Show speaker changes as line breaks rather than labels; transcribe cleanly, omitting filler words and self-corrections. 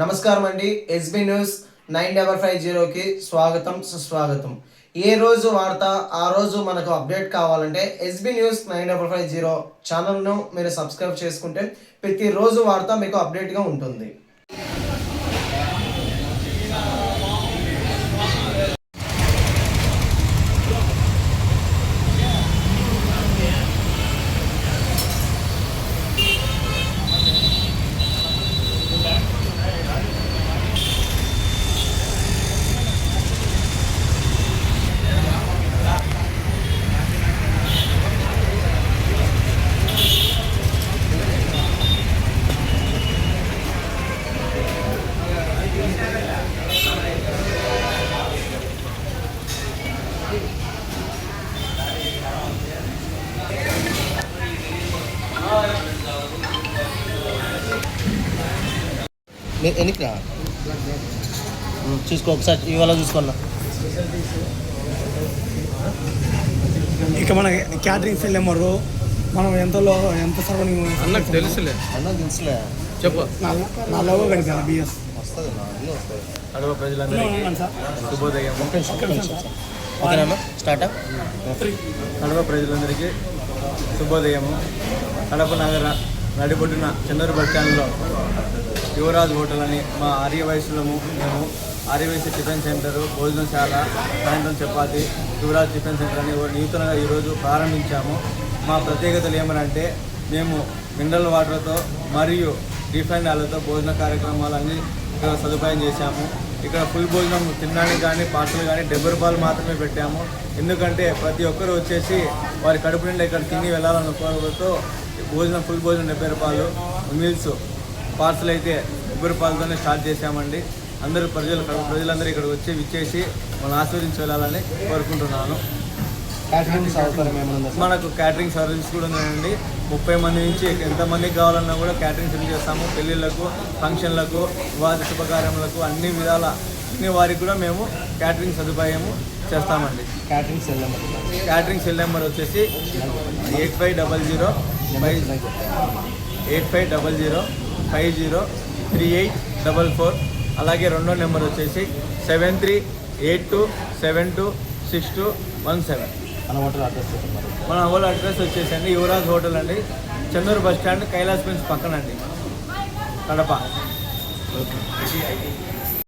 నమస్కారం అండి. SB news 9550కి స్వాగతం సుస్వాగతం. ఏ రోజు వార్త ఆ రోజు మనకు అప్డేట్ కావాలంటే ఎస్బీ న్యూస్ 9550 ఛానల్ను మీరు సబ్స్క్రైబ్ చేసుకుంటే ప్రతిరోజు వార్త మీకు అప్డేట్గా ఉంటుంది. ఎన్నికరా చూసుకో ఒకసారి ఇవాళ చూసుకున్నా.
ఇక మన క్యాటరింగ్ ఫీల్డ్ నెంబరు మనం ఎంత సర్వనింగ్
అన్నకు తెలుసులే చెప్పు.
నా లోగో కనిపించాలి బిఎస్
వస్తుంది అన్నీ వస్తాయి.
కడప ప్రజలందరికీ శుభోదయం.
ఓకేనా స్టార్ట్.
కడప ప్రజలందరికీ శుభోదయము. కడప నగర నడిబొడ్డున చెన్నూరు బస్ స్టాండ్లో యువరాజ్ హోటల్ అని మా ఆర్యవయసులము మేము ఆర్యవయసు టిఫిన్ సెంటరు, భోజనశాల, సాయంత్రం చపాతి, యువరాజ్ టిఫిన్ సెంటర్ అని నూతనంగా ఈరోజు ప్రారంభించాము. మా ప్రత్యేకతలు ఏమనంటే మేము మినరల్ వాటర్తో మరియు రిఫైండ్ ఆయిల్తో భోజన కార్యక్రమాలన్నీ ఇక్కడ సదుపాయం చేశాము. ఇక్కడ ఫుల్ భోజనం తినడానికి కానీ పార్సల్ కానీ 70 రూపాయలు మాత్రమే పెట్టాము. ఎందుకంటే ప్రతి ఒక్కరు వచ్చేసి వారి కడుపు నిండా ఇక్కడ తిని వెళ్ళాలనుకోవడంతో ఫుల్ భోజనం 70 రూపాయలు, మీల్స్ పార్సల్ అయితే 70 రూపాయలతోనే స్టార్ట్ చేశామండి. అందరూ ప్రజలందరూ ఇక్కడ వచ్చి విచ్చేసి మనం ఆస్వాదించి వెళ్ళాలని కోరుకుంటున్నాను. మనకు క్యాటరింగ్ సర్వీస్ కూడా ఉందండి. 30 మంది నుంచి ఎంతమందికి కావాలన్నా కూడా క్యాటరింగ్ సర్వీస్ చేస్తాము. పెళ్ళిళ్ళకు, ఫంక్షన్లకు, వివాహ శుభకార్యములకు అన్ని విధాల అన్ని వారికి కూడా మేము క్యాటరింగ్ సదుపాయము చేస్తామండి. క్యాటరింగ్ సెల్ నెంబర్ వచ్చేసి 8500503844. అలాగే రెండో నెంబర్ వచ్చేసి 7382726217. మన హోటల్ అడ్రస్ వచ్చేసండి యువరాజ్ హోటల్ అండి, Chennur bus stand, Kailash prince పక్కనండి, కడప.